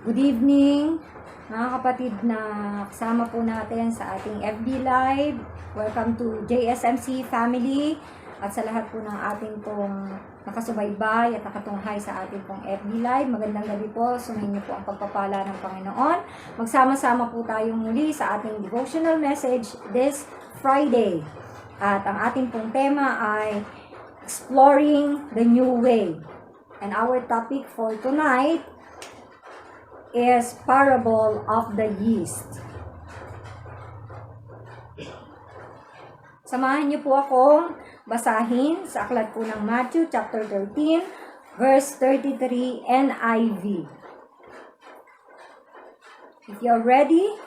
Good evening, mga kapatid na kasama po natin sa ating FB Live. Welcome to JSMC family at sa lahat po ng ating pong nakasubaybay at nakatunghay sa ating pong FB Live. Magandang gabi po, sumayin niyo po ang pagpapala ng Panginoon. Magsama-sama po tayong muli sa ating devotional message this Friday. At ang ating pong tema ay Exploring the New Way. And our topic for tonight is Parable of the Yeast. Samahan niyo po akong basahin sa aklat po ng Matthew chapter 13, verse 33 NIV. If you're ready,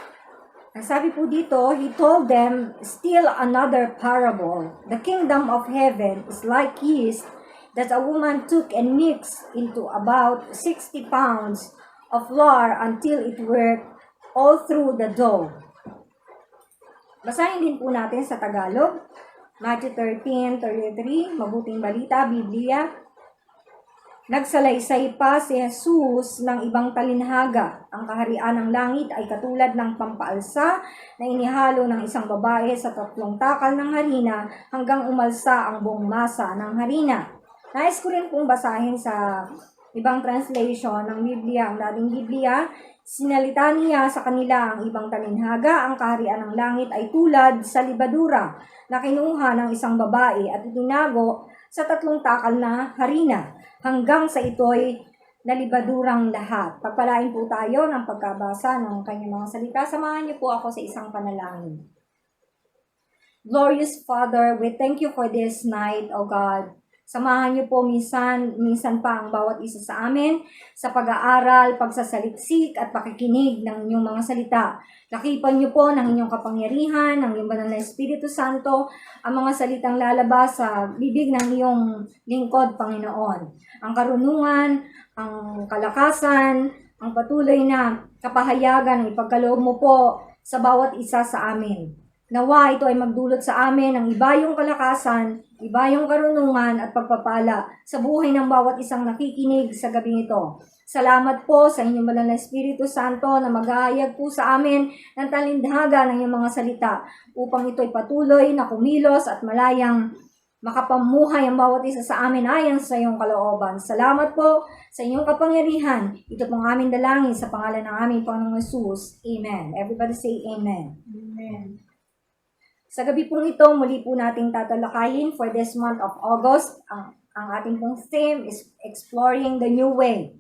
ang sabi po dito, He told them still another parable. The kingdom of heaven is like yeast that a woman took and mixed into about 60 pounds of flour until it worked all through the dough. Basahin din po natin sa Tagalog. Matthew 13:33, Mabuting Balita, Biblia. Nagsalaysay pa si Jesus ng ibang talinhaga. Ang kaharian ng langit ay katulad ng pampaalsa na inihalo ng isang babae sa 3 takal ng harina hanggang umalsa ang buong masa ng harina. Nais ko rin pong basahin sa ibang translation ng Biblia, ang dating Biblia. Sinalita niya sa kanila ang ibang talinhaga, ang kaharian ng langit ay tulad sa libadura na kinuha ng isang babae at itinago sa 3 takal na harina hanggang sa ito'y nalibadurang lahat. Pagpalain po tayo ng pagkabasa ng kanyang mga salita. Samahan niyo po ako sa isang panalangin. Glorious Father, we thank you for this night, O God. Samahan niyo po minsan pa ang bawat isa sa amin sa pag-aaral, pagsasaliksik at pakikinig ng inyong mga salita. Lakipan niyo po ng inyong kapangyarihan, ng iyong banal na Espiritu Santo, ang mga salitang lalabas sa bibig ng iyong lingkod, Panginoon. Ang karunungan, ang kalakasan, ang patuloy na kapahayagan, ang ipagkaloob mo po sa bawat isa sa amin. Nawa ito ay magdulot sa amin ng ibayong kalakasan, ibayong karunungan at pagpapala sa buhay ng bawat isang nakikinig sa gabing ito. Salamat po sa inyong banal na Espiritu Santo na mag-aayag po sa amin ng talindhaga ng iyong mga salita upang ito ay patuloy na kumilos at malayang makapamuhay ang bawat isa sa amin ayon sa iyong kalooban. Salamat po sa inyong kapangyarihan. Ito pong aming dalangin sa pangalan ng aming Panginoong Hesus. Amen. Everybody say Amen. Amen. Sa gabi pong ito, muli po nating tatalakayin for this month of August. Ang ating pong theme is Exploring the New Way.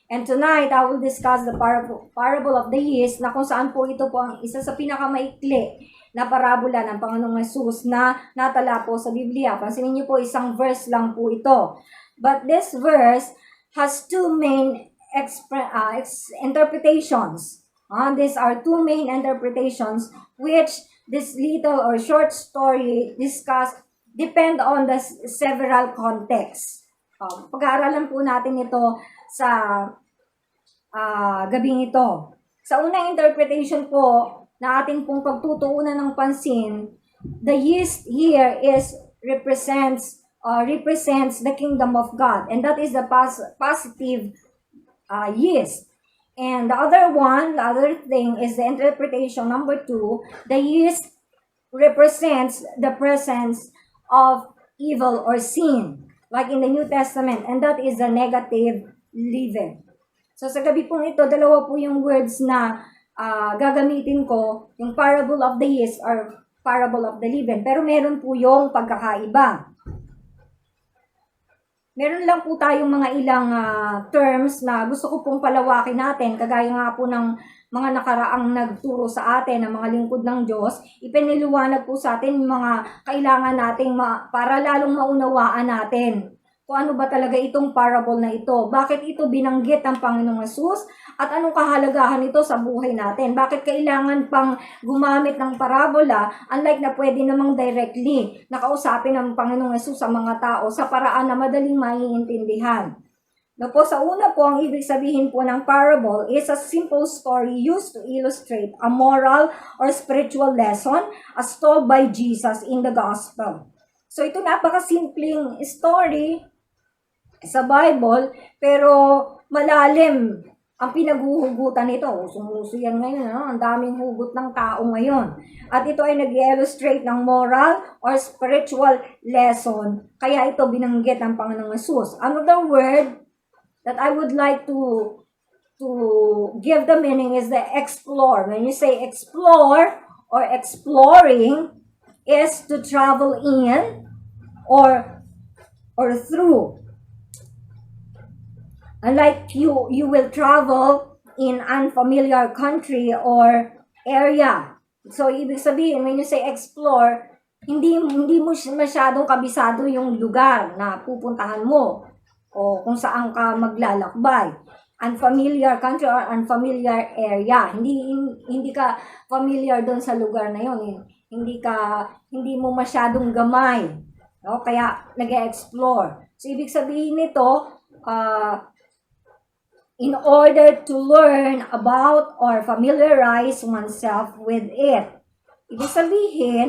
And tonight, I will discuss the parable of the yeast na kung saan po ito po ang isa sa pinakamaikli na parabola ng Panginoong Hesus na natala po sa Biblia. Pansinin niyo po, isang verse lang po ito. But this verse has two main interpretations. These are two main interpretations which this little or short story discussed depend on the several contexts. Pag-aaralan po natin ito sa gabing ito. Sa unang interpretation po na ating pong pagtutuunan ng pansin, the yeast here represents the kingdom of God, and that is the positive yeast. And the other thing is the interpretation number 2, the yeast represents the presence of evil or sin, like in the New Testament, and that is the negative leaven. So sa gabi pong ito, dalawa po yung words na gagamitin ko, yung parable of the yeast or parable of the leaven, pero meron po yung pagkakaiba. Meron lang po tayong mga ilang terms na gusto ko pong palawakin natin, kagaya nga po ng mga nakaraang nagturo sa atin, ng mga lingkod ng Diyos, ipiniliwanag po sa atin yung mga kailangan nating para lalong maunawaan natin kung ano ba talaga itong parable na ito. Bakit ito binanggit ng Panginoong Hesus at anong kahalagahan nito sa buhay natin? Bakit kailangan pang gumamit ng parabola unlike na pwede namang directly nakausapin ng Panginoong Hesus sa mga tao sa paraan na madaling maiintindihan? Na po, sa una po, ang ibig sabihin po ng parable is a simple story used to illustrate a moral or spiritual lesson as told by Jesus in the gospel. So ito napakasimpleng story sa Bible, pero malalim ang pinaghuhugutan nito. Usong-uso yan ngayon, no? Ang daming hugot ng tao ngayon. At ito ay nag-illustrate ng moral or spiritual lesson. Kaya ito binanggit ng Panginoong Hesus. Another word that I would like to give the meaning is the explore. When you say explore or exploring, is to travel in or through. Unlike you will travel in unfamiliar country or area. So, ibig sabihin, when you say explore, hindi mo masyadong kabisado yung lugar na pupuntahan mo o kung saan ka maglalakbay. Unfamiliar country or unfamiliar area. Hindi ka familiar doon sa lugar na yun. Hindi mo masyadong gamay. No? Kaya nag-explore. So, ibig sabihin nito, in order to learn about or familiarize oneself with it. Ibig sabihin,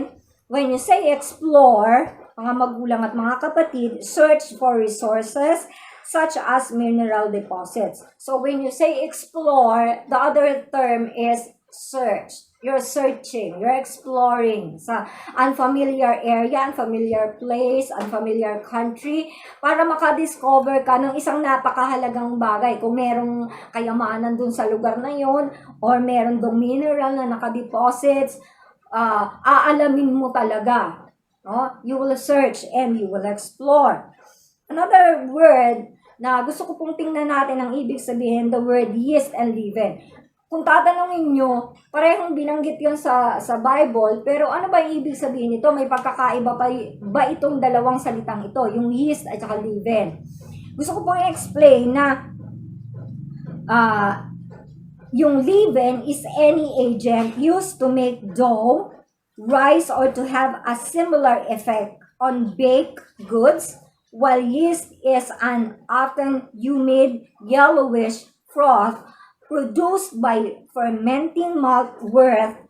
when you say explore, mga magulang at mga kapatid, search for resources such as mineral deposits. So when you say explore, the other term is search. You're searching, you're exploring sa unfamiliar area, unfamiliar place, unfamiliar country para makadiscover ka ng isang napakahalagang bagay. Kung merong kayamanan dun sa lugar na yon or meron dong mineral na nakadeposits, aalamin mo talaga. No? You will search and you will explore. Another word na gusto ko pong tingnan natin ang ibig sabihin, the word yeast and leaven. Kung tatanungin nyo, parehong binanggit yon sa Bible, pero ano ba yung ibig sabihin nito? May pagkakaiba ba itong dalawang salitang ito, yung yeast at saka leaven? Gusto ko pong i-explain na yung leaven is any agent used to make dough, rise, or to have a similar effect on baked goods, while yeast is an often humid, yellowish froth produced by fermenting malt wort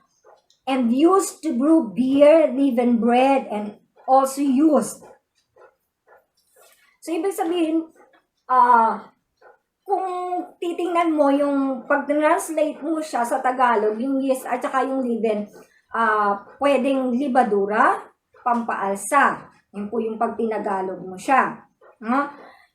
and used to brew beer, leaven bread, and also used. So, ibig sabihin, kung titingnan mo yung pag-translate mo siya sa Tagalog, yung yeast at saka yung leaven, pwedeng libadura, pampaalsa. Yun po yung pag-tinagalog mo siya.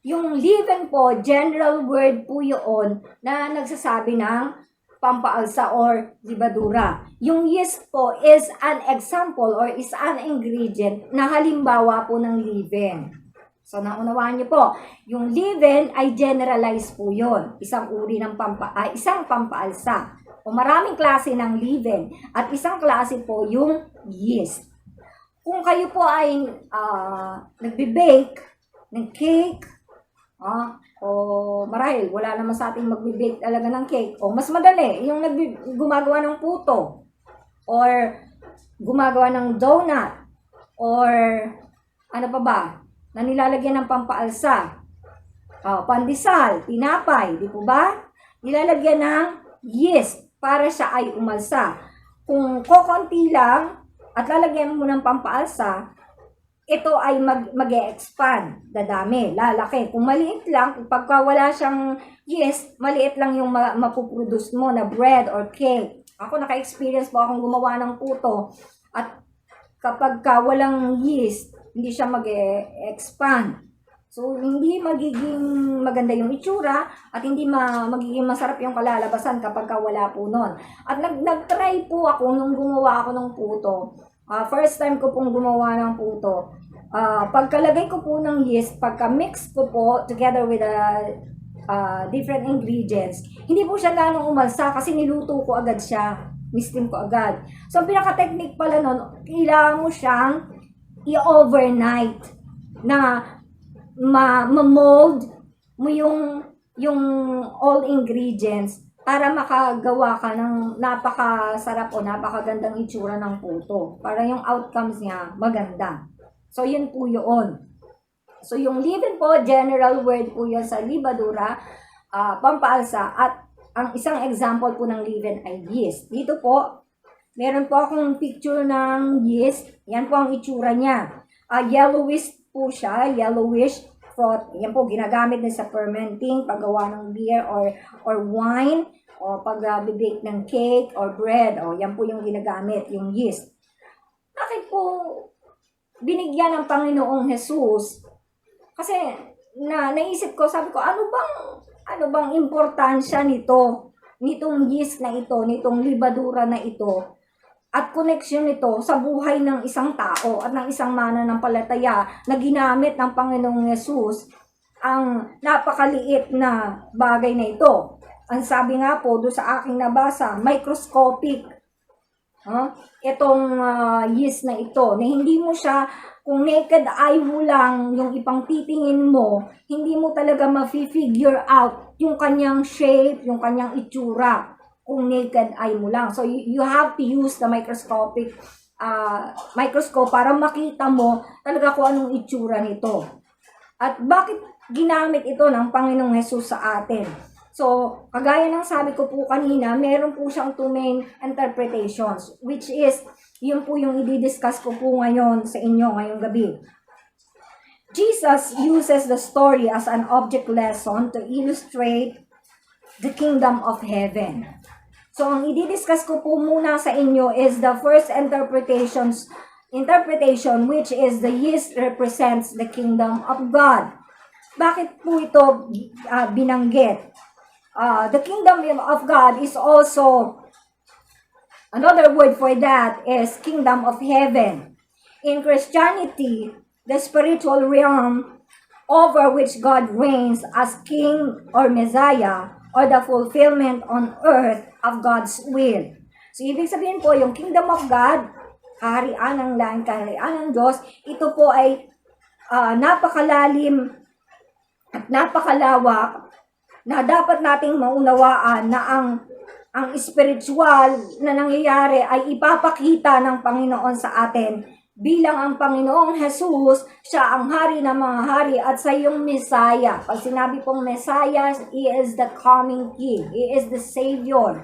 Yung leaven po, general word po yun na nagsasabi ng pampaalsa or libadura. Yung yeast po is an example or is an ingredient na halimbawa po ng leaven. So, naunawaan niyo po, yung leaven ay generalized po yun. Isang uri ng isang pampaalsa. O maraming klase ng leaven at isang klase po yung yeast. Kung kayo po ay nagbe-bake ng cake, o marahil wala naman sa ating magbe-bake talaga ng cake, o mas madali, yung gumagawa ng puto, or gumagawa ng donut, or ano pa ba, na nilalagyan ng pampaalsa, pandesal, tinapay, di po ba? Nilalagyan ng yeast para siya ay umalsa. Kung kokonti lang at lalagyan mo ng pampaalsa, ito ay mag-e-expand, dadami, lalaki. Kung maliit lang, pagka wala siyang yeast, maliit lang yung mapuproduce mo na bread or cake. Ako naka-experience po akong gumawa ng puto at kapag walang yeast, hindi siya mag-e-expand. So, hindi magiging maganda yung itsura at hindi magiging masarap yung kalalabasan kapag wala po nun. At nag-try po ako nung gumawa ako ng puto. First time ko pong gumawa ng puto. Pagkalagay ko po ng yeast, pagka-mix ko po together with different ingredients, hindi po siya ganong umalsa kasi niluto ko agad siya. Mistim ko agad. So, ang pinaka-technique pala nun, kailangan mo siyang i-overnight na ma-mold mo yung all ingredients para makagawa ka ng napakasarap o napakagandang itsura ng puto. Para yung outcomes niya maganda. So, yun po yun. So, yung leaven po, general word po yun sa libadura, pampaalsa, at ang isang example po ng leaven ay yeast. Dito po, meron po akong picture ng yeast. Yan po ang itsura niya. Yellowish po siya, yellowish sackcloth. Yan po, ginagamit din sa fermenting, paggawa ng beer or wine, o pag-bake ng cake or bread. O, yan po yung ginagamit, yung yeast. Bakit po binigyan ng Panginoong Jesus? Kasi naisip ko, sabi ko, ano bang importansya nitong yeast na ito, nitong libadura na ito, at connection nito sa buhay ng isang tao at ng isang mananampalataya na ginamit ng Panginoong Yesus ang napakaliit na bagay na ito. Ang sabi nga po doon sa aking nabasa, microscopic. Itong yeast na ito, na hindi mo siya, kung naked eye mo lang yung ipang titingin mo, hindi mo talaga ma-figure out yung kanyang shape, yung kanyang itsura, kung naked eye mo lang. So you have to use the microscope para makita mo talaga kung anong itsura nito. At bakit ginamit ito ng Panginoong Jesus sa atin? So, kagaya ng sabi ko po kanina, meron po siyang two main interpretations, which is, yun po yung i-discuss ko po ngayon sa inyo ngayong gabi. Jesus uses the story as an object lesson to illustrate the kingdom of heaven. So, ang i-discuss ko po muna sa inyo is the first interpretation, which is the yeast represents the kingdom of God. Bakit po ito binanggit? The kingdom of God is also, another word for that is kingdom of heaven. In Christianity, the spiritual realm over which God reigns as King or Messiah, or the fulfillment on earth of God's will. So, ibig sabihin po, yung kingdom of God, kaharian ng langit, kaharian ng Diyos, ito po ay napakalalim at napakalawak na dapat nating maunawaan na ang spiritual na nangyayari ay ipapakita ng Panginoon sa atin bilang ang Panginoong Jesus, siya ang hari ng mga hari at sa yung Messiah. Pag sinabi pong Messiah, He is the coming King. He is the Savior.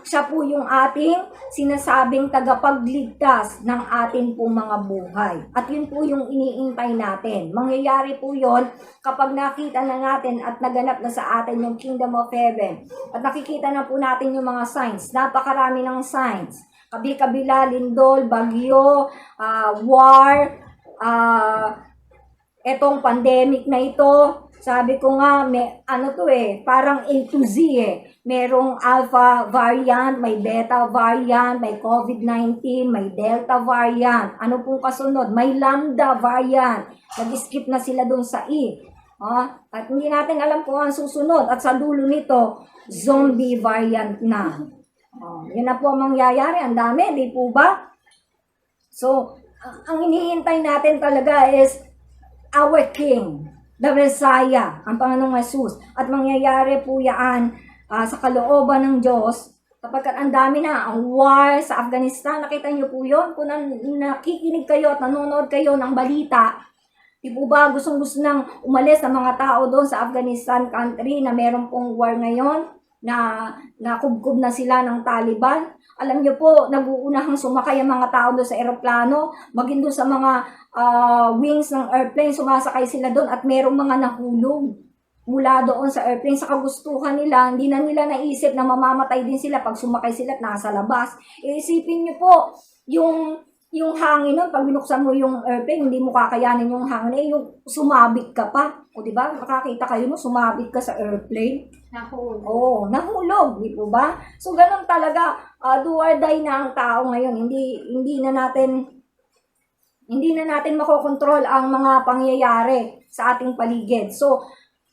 Siya po yung ating sinasabing tagapagligtas ng ating pong mga buhay. At yun po yung iniintay natin. Mangyayari po yun kapag nakita na natin at naganap na sa atin yung Kingdom of Heaven. At nakikita na po natin yung mga signs. Napakarami ng signs. Kabi-kabila, lindol, bagyo, war, etong pandemic na ito. Sabi ko nga, parang A to Z Merong alpha variant, may beta variant, may COVID-19, may delta variant. Ano pong kasunod? May lambda variant. Nag-skip na sila doon sa E. At hindi natin alam kung ang susunod. At sa dulo nito, zombie variant na. Yun na po ang mangyayari. Ang dami, di po ba? So, ang hinihintay natin talaga is our King, the Messiah, ang Panginoong Jesus. At mangyayari po yan sa kalooban ng Diyos, kapag ang dami na, ang war sa Afghanistan, nakita niyo po yun, kung nakikinig kayo at nanonood kayo ng balita, di po ba gustong-gusto nang umalis ng mga tao doon sa Afghanistan country na meron pong war ngayon, na nakubkob na sila ng Taliban. Alam niyo po, nag-uunahang sumakay ang mga tao doon sa eroplano, maging doon sa mga wings ng airplane, sumasakay sila doon at merong mga nahulog mula doon sa airplane. Sa kagustuhan nila, hindi na nila naisip na mamamatay din sila pag sumakay sila at nasa labas. Iisipin niyo po, yung hangin nun, pag binuksan mo yung airplane, hindi mo kakayanin yung hangin, yung sumabit ka pa. O diba, makakita kayo mo, sumabit ka sa airplane. Nahulog. Nahulog, di po ba? So, ganun talaga, do or die na ang tao ngayon. Hindi na natin makokontrol ang mga pangyayari sa ating paligid. So,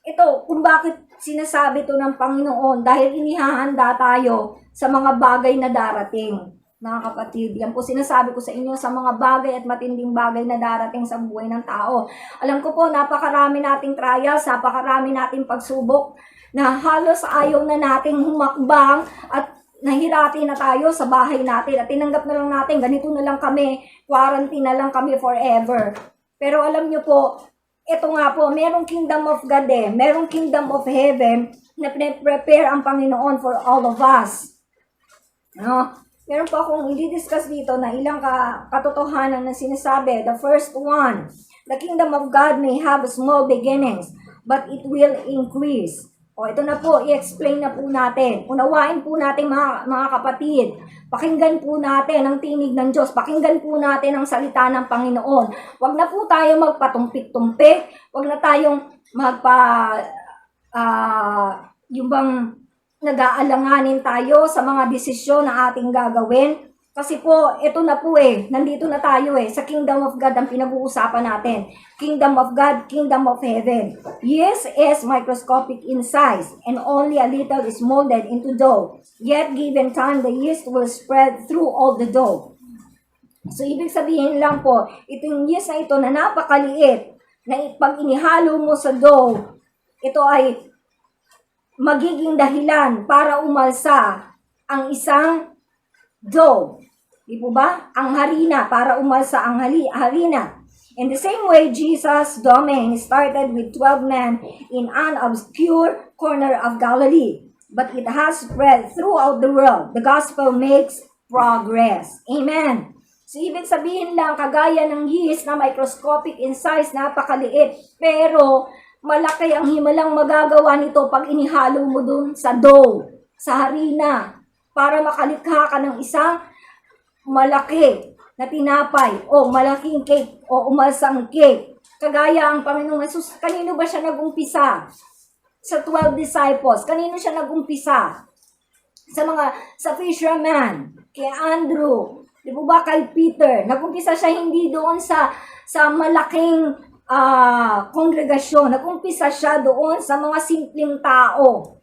ito, kung bakit sinasabi to ng Panginoon, dahil inihahanda tayo sa mga bagay na darating. Mga kapatid, yan po sinasabi ko sa inyo, sa mga bagay at matinding bagay na darating sa buhay ng tao. Alam ko po, napakarami nating trials, napakarami nating pagsubok, na halos ayaw na nating humakbang at nahirati na tayo sa bahay natin at tinanggap na lang natin, ganito na lang kami, quarantine na lang kami forever. Pero alam nyo po, ito nga po, merong kingdom of God merong kingdom of heaven na prepare ang Panginoon for all of us. meron po akong i-discuss dito na ilang katotohanan na sinasabi. The first one, the kingdom of God may have small beginnings, but it will increase. O, ito na po, i-explain na po natin. Unawain po natin mga kapatid. Pakinggan po natin ang tinig ng Diyos. Pakinggan po natin ang salita ng Panginoon. Huwag na po tayo magpatumpik-tumpik. Huwag na tayong yung bang nag-aalanganin tayo sa mga desisyon na ating gagawin. Kasi po, ito na po nandito na tayo sa Kingdom of God ang pinag-uusapan natin. Kingdom of God, Kingdom of Heaven. Yeast is microscopic in size and only a little is molded into dough. Yet given time, the yeast will spread through all the dough. So, ibig sabihin lang po, itong yeast na ito na napakaliit, na pag inihalo mo sa dough, ito ay magiging dahilan para umalsa ang isang dough. Di po ba? Ang harina, para umalsa ang harina. In the same way, Jesus' domain started with 12 men in an obscure corner of Galilee. But it has spread throughout the world. The gospel makes progress. Amen. So, ibig sabihin lang, kagaya ng yeast na microscopic in size, napakaliit, pero malaki ang himalang magagawa nito pag inihalo mo dun sa dough, sa harina, para makalikha ka ng isang malaki na tinapay o malaking cake o umalsang cake. Kagaya ang Panginoong Jesus, kanino ba siya nag-umpisa? Sa 12 disciples. Kanino siya nag-umpisa? Sa fisherman, kay Andrew, di po ba kay Peter? Nag-umpisa siya hindi doon sa malaking kongregasyon. Nag-umpisa siya doon sa mga simpleng tao.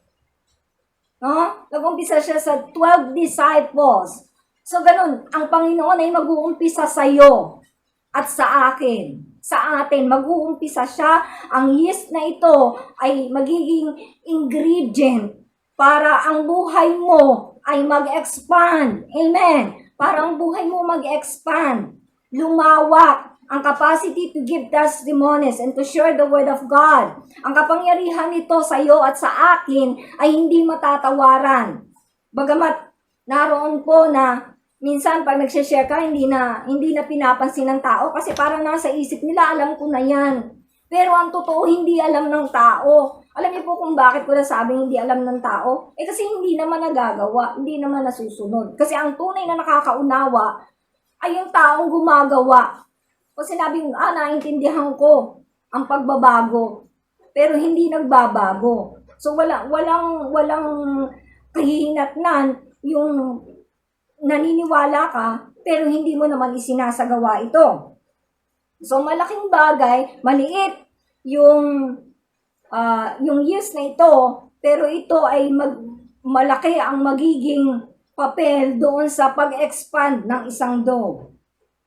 No? Nag-umpisa siya sa 12 disciples. So, ganun, ang Panginoon ay mag-uumpisa sa iyo at sa akin. Sa atin, mag-uumpisa siya. Ang yeast na ito ay magiging ingredient para ang buhay mo ay mag-expand. Amen. Para ang buhay mo mag-expand. Lumawak. Ang capacity to give testimonies and to share the word of God. Ang kapangyarihan nito sa iyo at sa akin ay hindi matatawaran. Bagamat naroon po na minsan pag nagsishare ka, hindi na pinapansin ng tao kasi parang nasa isip nila, alam ko na yan. Pero ang totoo, hindi alam ng tao. Alam niyo po kung bakit ko nasabing hindi alam ng tao? Kasi hindi naman nagagawa, hindi naman nasusunod. Kasi ang tunay na nakakaunawa ay yung taong gumagawa. O sinabing, naintindihan ko ang pagbabago, pero hindi nagbabago. So walang kahihinatnan yung naniniwala ka, pero hindi mo naman isinasagawa ito. So, malaking bagay, maliit yung yeast na ito, pero ito ay malaki ang magiging papel doon sa pag-expand ng isang dough.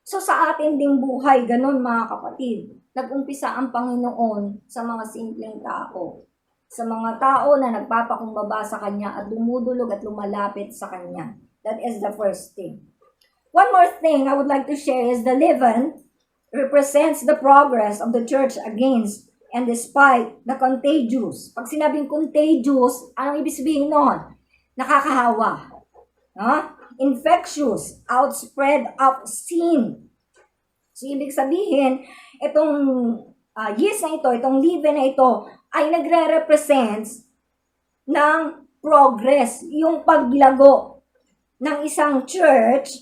So, sa atin ding buhay, ganun mga kapatid, nag-umpisa ang Panginoon sa mga simpleng tao. Sa mga tao na nagpapakumbaba sa Kanya at dumudulog at lumalapit sa Kanya. That is the first thing. One more thing I would like to share is the leaven represents the progress of the church against and despite the contagious. Pag sinabing contagious, anong ibig sabihin nun? Nakakahawa. No? Infectious, outspread of sin. So, ibig sabihin, itong yeast na ito, itong leaven na ito, ay nagre-represents ng progress, yung paglago ng isang church,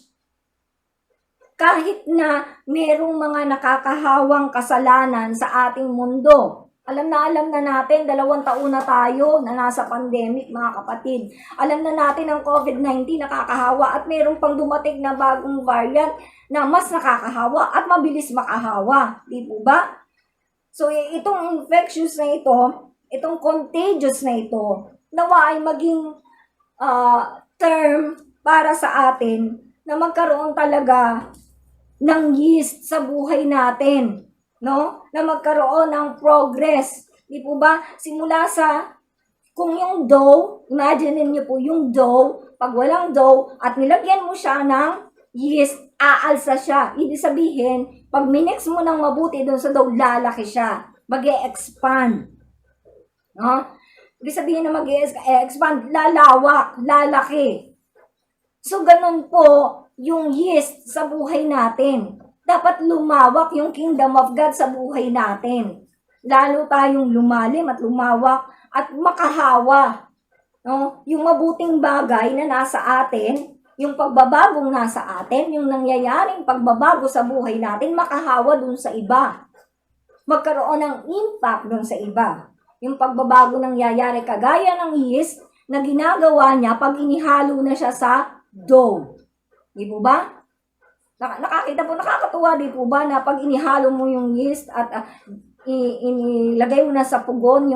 kahit na merong mga nakakahawang kasalanan sa ating mundo. Alam na natin, 2 taon na tayo na nasa pandemic, mga kapatid. Alam na natin ang COVID-19 nakakahawa at merong pang dumating na bagong variant na mas nakakahawa at mabilis makahawa. Di po ba? So, itong infectious na ito, itong contagious na ito, nawa ay maging term para sa atin na magkaroon talaga ng yeast sa buhay natin, no? Na magkaroon ng progress. Di po ba? Simula sa, kung yung dough, imagine niyo po yung dough, pag walang dough at nilagyan mo siya ng yeast, aalsa siya. Ibig sabihin, pag minix mo ng mabuti doon sa dough, lalaki siya. Mag-e-expand. No? Ibig sabihin na mag-e-expand, lalawak, lalaki. So, ganun po yung yeast sa buhay natin. Dapat lumawak yung kingdom of God sa buhay natin. Lalo tayong lumalim at lumawak at makahawa. No? Yung mabuting bagay na nasa atin, yung pagbabagong nasa atin, yung nangyayaring pagbabago sa buhay natin, makahawa dun sa iba. Magkaroon ng impact dun sa iba. Yung pagbabago nangyayari kagaya ng yeast na ginagawa niya pag inihalo na siya sa dough. Di po ba? Nakakita po, nakakatuwa di po ba na pag inihalo mo yung yeast at inilagay mo na sa pugon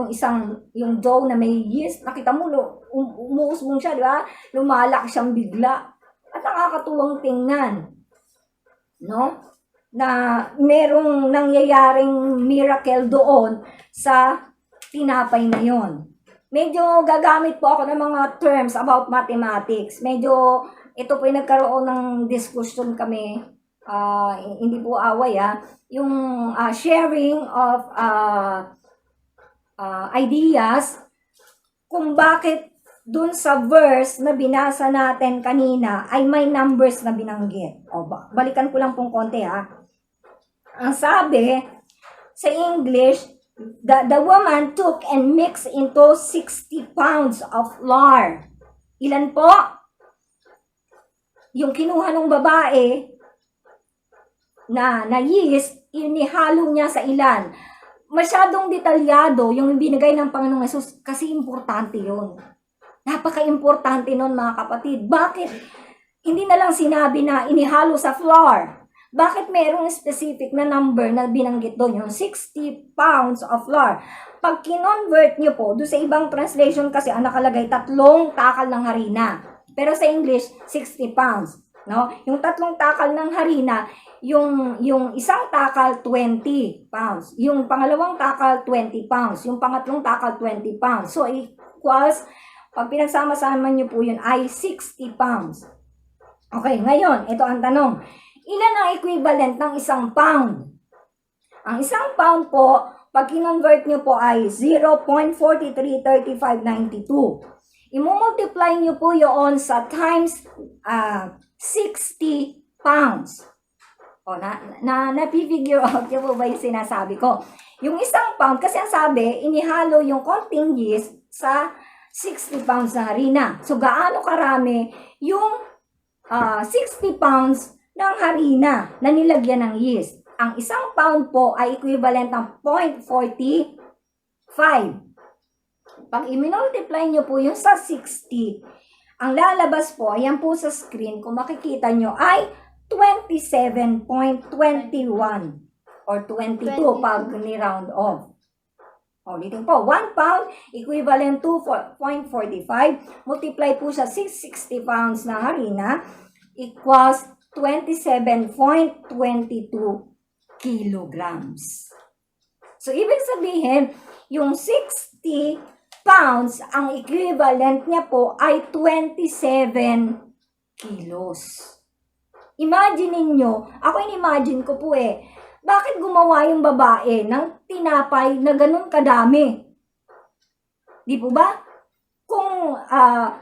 yung dough na may yeast, nakita mo, umuusbong siya, di ba? Lumalak siyang bigla. At nakakatuwang tingnan. No? Na merong nangyayaring miracle doon sa tinapay na yon. Medyo gagamit po ako ng mga terms about mathematics. Medyo, ito po yung nagkaroon ng discussion kami, hindi po away yung sharing of ideas kung bakit dun sa verse na binasa natin kanina ay may numbers na binanggit. O, balikan ko lang pong konti Ang sabi sa English, the woman took and mixed into 60 pounds of flour. Ilan po? Yung kinuha ng babae na yeast, inihalo niya sa ilan. Masyadong detalyado yung binigay ng Panginoong Hesus kasi importante yun. Napaka-importante nun mga kapatid. Bakit hindi na lang sinabi na inihalo sa flour? Bakit mayroong specific na number na binanggit doon, yung 60 pounds of flour? Pag kinonvert nyo po, doon sa ibang translation kasi ang nakalagay 3 takal ng harina. Pero sa English, 60 pounds. No? Yung 3 takal ng harina, yung isang takal, 20 pounds. Yung pangalawang takal, 20 pounds. Yung pangatlong takal, 20 pounds. So, equals, pag pinagsama-sama nyo po yun, ay 60 pounds. Okay, ngayon, ito ang tanong. Ilan ang equivalent ng 1 pound? Ang 1 pound po, pag kinonvert nyo po ay 0.433592. I-multiply nyo po yun sa times 60 pounds. O, napifigure out nyo po ba yung sinasabi ko? Yung 1 pound, kasi ang sabi, inihalo yung konting yeast sa 60 pounds na harina. So, gaano karami yung 60 pounds ng harina na nilagyan ng yeast? Ang 1 pound po ay equivalent ng 0.45. Pag i-multiply nyo po yung sa 60, ang lalabas po, ayan po sa screen, kung makikita nyo, ay 27.21 or 22 pag ni-round off. Ulitin po, 1 pound equivalent to 0.45, multiply po sa 660 pounds na harina, equals 27.22 kilograms. So, ibig sabihin, yung 60 pounds, ang equivalent niya po ay 27 kilos. Imagine niyo, ako in-imagine ko po bakit gumawa yung babae ng tinapay na ganun kadami? Di po ba? Kung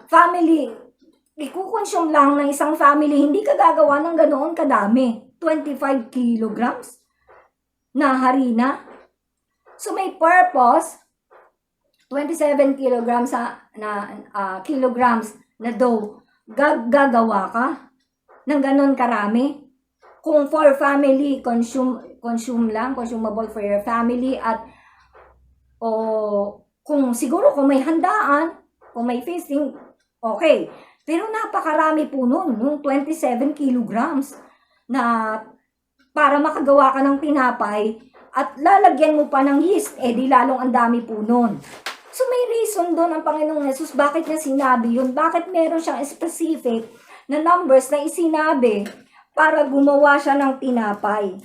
family, ikukonsume lang ng isang family, hindi ka gagawa ng ganoon kadami. 25 kilograms na harina. So may purpose, 27 kilograms kilograms na dough, gagawa ka ng ganon karami. Kung for family, consumable for your family, at kung siguro kung may handaan, kung may feasting, okay. Pero napakarami po nun, yung 27 kilograms na para makagawa ka ng tinapay at lalagyan mo pa ng yeast, di lalong ang dami po nun. So may reason doon ang Panginoong Hesus bakit niya sinabi yun, bakit meron siyang specific na numbers na isinabi para gumawa siya ng tinapay.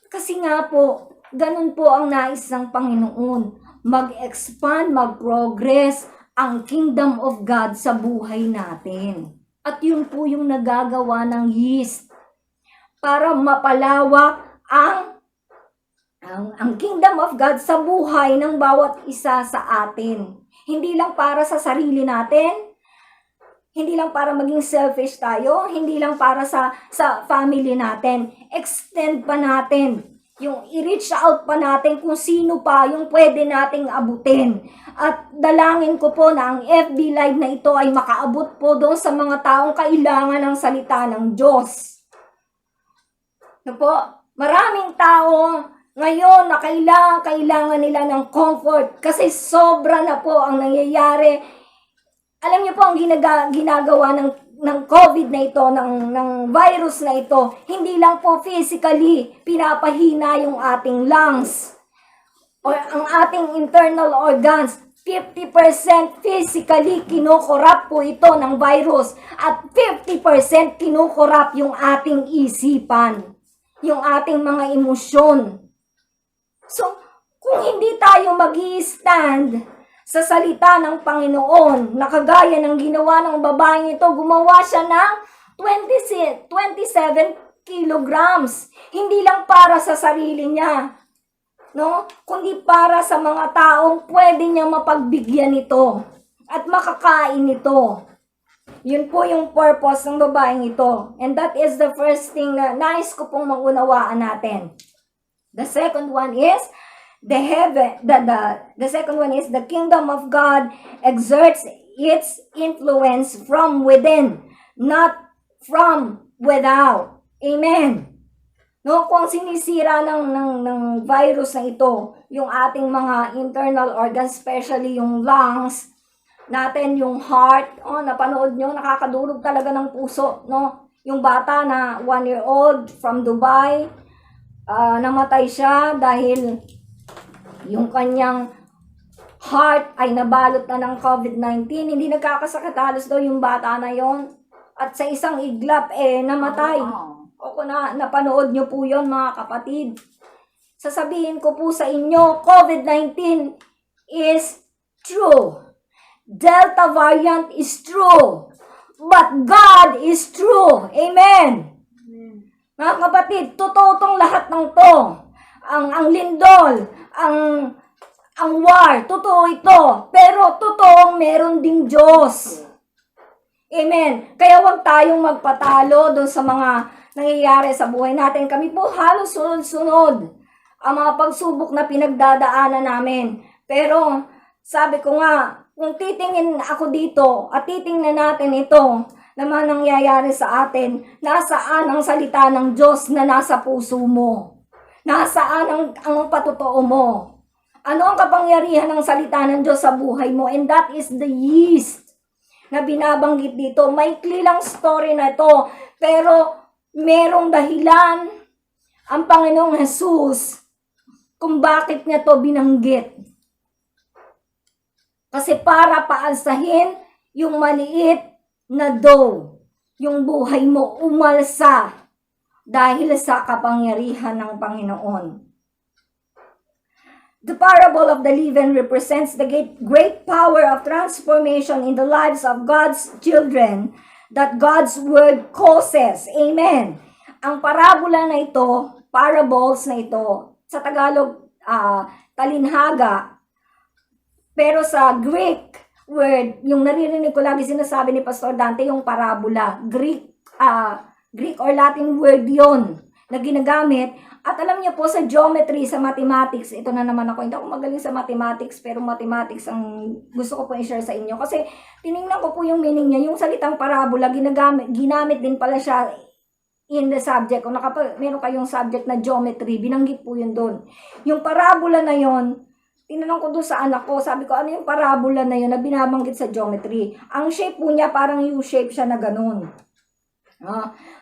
Kasi nga po, ganun po ang nais ng Panginoon. Mag-expand, mag-progress ang kingdom of God sa buhay natin. At yun po yung nagagawa ng yeast para mapalawak ang kingdom of God sa buhay ng bawat isa sa atin. Hindi lang para sa sarili natin, Hindi lang para maging selfish tayo, hindi lang para sa family natin. Extend pa natin. Yung i-reach out pa natin kung sino pa yung pwede nating abutin. At dalangin ko po na ang FB Live na ito ay makaabot po doon sa mga taong kailangan ng salita ng Diyos. No po, maraming tao ngayon na kailangan nila ng comfort kasi sobra na po ang nangyayari. Alam niyo po ang ginagawa ng COVID na ito, ng virus na ito, hindi lang po physically pinapahina yung ating lungs o ang ating internal organs. 50% physically kinukurap po ito ng virus at 50% kinukurap yung ating isipan, yung ating mga emosyon. So, kung hindi tayo mag-i-stand sa salita ng Panginoon, na kagaya ng ginawa ng babaeng ito, gumawa siya ng 27 kilograms. Hindi lang para sa sarili niya, no? Kundi para sa mga taong pwede niya mapagbigyan ito at makakain ito. Yun po yung purpose ng babaeng ito. And that is the first thing na nais ko pong maunawaan natin. The second one is the second one is the kingdom of God exerts its influence from within, not from without. Amen. No, kung sinisira ng virus na ito, yung ating mga internal organs, especially yung lungs natin, yung heart, napanood nyo, nakakadurog talaga ng puso, no? Yung bata na 1-year-old from Dubai, namatay siya dahil yung kanyang heart ay nabalot na ng COVID-19. Hindi nagkakasakit halos daw yung bata na yon. At sa isang iglap, namatay. O kung napanood nyo po yon mga kapatid. Sasabihin ko po sa inyo, COVID-19 is true. Delta variant is true. But God is true. Amen. Mga kapatid, totoo tong lahat ng to. Ang lindol, ang war, totoo ito. Pero totoong meron ding Diyos. Amen. Kaya huwag tayong magpatalo doon sa mga nangyayari sa buhay natin. Kami po halos sunod-sunod ang mga pagsubok na pinagdadaanan namin. Pero sabi ko nga, kung titingin ako dito at titingnan natin ito na mga nangyayari sa atin, nasaan ang salita ng Diyos na nasa puso mo? Nasaan ang patotoo mo? Ano ang kapangyarihan ng salita ng Diyos sa buhay mo? And that is the yeast na binabanggit dito. Maikli lang story na ito, pero merong dahilan ang Panginoong Jesus kung bakit niya to binanggit. Kasi para paalsahin yung maliit na dough, yung buhay mo umalsa dahil sa kapangyarihan ng Panginoon. The parable of the leaven represents the great power of transformation in the lives of God's children that God's word causes. Amen. Ang parabola na ito, parables na ito, sa Tagalog, talinhaga, pero sa Greek word, yung naririnig ko lagi sinasabi ni Pastor Dante, yung parabola, Greek or Latin word yon na ginagamit. At alam niyo po sa geometry, sa mathematics, ito na naman ako, hindi ako magaling sa mathematics, pero mathematics ang gusto ko po i-share sa inyo. Kasi tinignan ko po yung meaning niya, yung salitang parabola, ginamit din pala siya in the subject. Kung meron kayong subject na geometry, binanggit po yun doon. Yung parabola na yon, tinanong ko doon sa anak ko, sabi ko, ano yung parabola na yun na binabanggit sa geometry? Ang shape po niya, parang U-shape siya na ganun.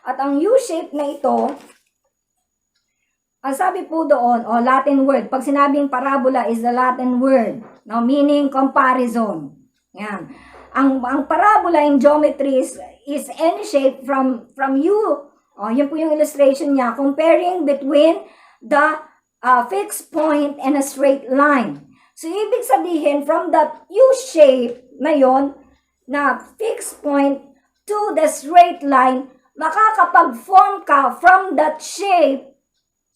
At ang U-shape na ito, ang sabi po doon, Latin word. Pag sinabing parabola is the Latin word. Now, meaning comparison. Yan. Ang parabola in geometry is any shape from U. Yan po yung illustration niya. Comparing between the fixed point and a straight line. So, ibig sabihin, from that U-shape na yon, na fixed point to the straight line, makakapag-form ka from that shape,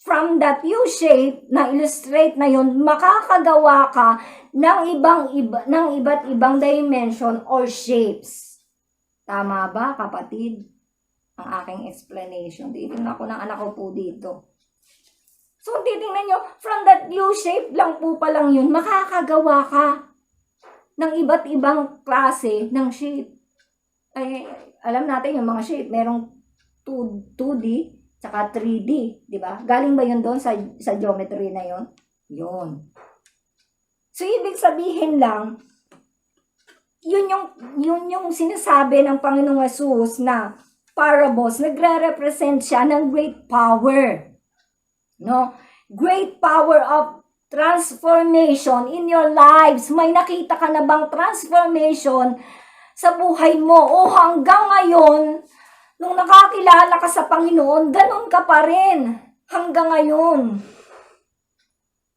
from that U-shape na illustrate na yon, makakagawa ka ng iba't ibang dimension or shapes. Tama ba, kapatid? Ang aking explanation. Titingnan ko ng anak ko po dito. So, titingnan nyo, from that U-shape lang po palang yun, makakagawa ka ng iba't ibang klase ng shape. Ay, alam natin yung mga shape, merong 2D, tsaka 3D, di ba? Galing ba yun doon sa geometry na yun? Yun. So, ibig sabihin lang, yun yung sinasabi ng Panginoong Hesus na parables, nagre-represent siya ng great power. No? Great power of transformation in your lives. May nakita ka na bang transformation sa buhay mo? O hanggang ngayon, nung nakakilala ka sa Panginoon, ganun ka pa rin hanggang ngayon.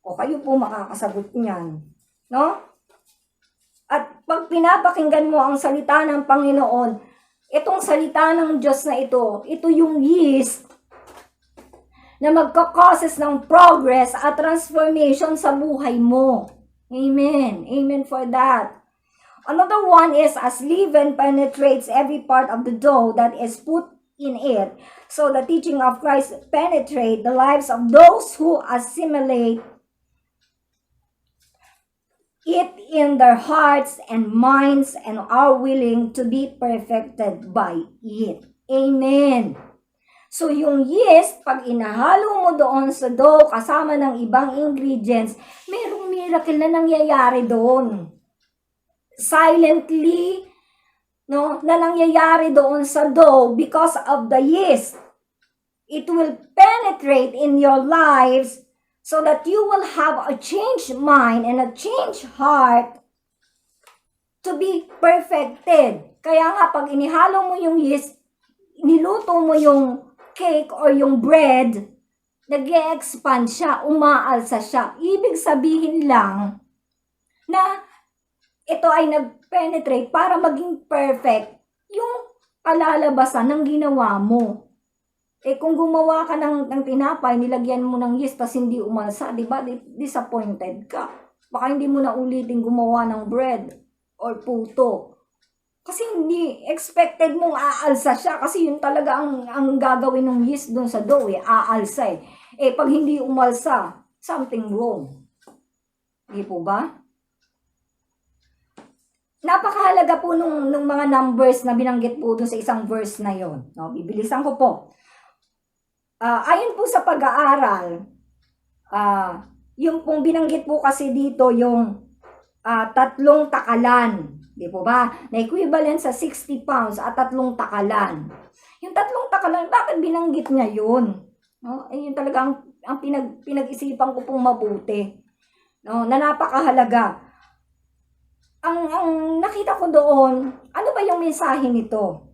O kayo po makakasagot niyan. No? At pag pinapakinggan mo ang salita ng Panginoon, itong salita ng Diyos na ito yung yeast na magkakauses ng progress at transformation sa buhay mo. Amen. Amen for that. Another one is, as leaven penetrates every part of the dough that is put in it, so the teaching of Christ penetrate the lives of those who assimilate it in their hearts and minds and are willing to be perfected by it. Amen. So, yung yeast, pag inahalo mo doon sa dough kasama ng ibang ingredients, merong miracle na nangyayari doon. Silently, no, na nangyayari doon sa dough because of the yeast. It will penetrate in your lives so that you will have a changed mind and a changed heart to be perfected. Kaya nga, pag inihalo mo yung yeast, niluto mo yung cake or yung bread, nag-e-expand siya, umaalsa siya. Ibig sabihin lang na ito ay nag-penetrate para maging perfect yung kalalabasan ng ginawa mo. Eh kung gumawa ka ng tinapay, nilagyan mo ng yeast tas hindi umalsa, di ba? Disappointed ka. Baka hindi mo na ulitin gumawa ng bread or puto. Kasi hindi expected mong aalsa siya kasi yun talaga ang gagawin ng yeast dun sa dough, aalsa eh. Eh pag hindi umalsa, something wrong. Di po ba? Napakahalaga po nung mga numbers na binanggit po dun sa isang verse na yon. No, bibilisan ko po. Ayon po sa pag-aaral, yung pong binanggit po kasi dito yung 3 takalan, di po ba? Na equivalent sa 60 pounds at 3 takalan. Yung 3 takalan, bakit binanggit niya yun? No? Yun talaga ang pinag-isipan ko pong mabuti. No? Na napakahalaga. Ang nakita ko doon, ano ba yung mensahe nito?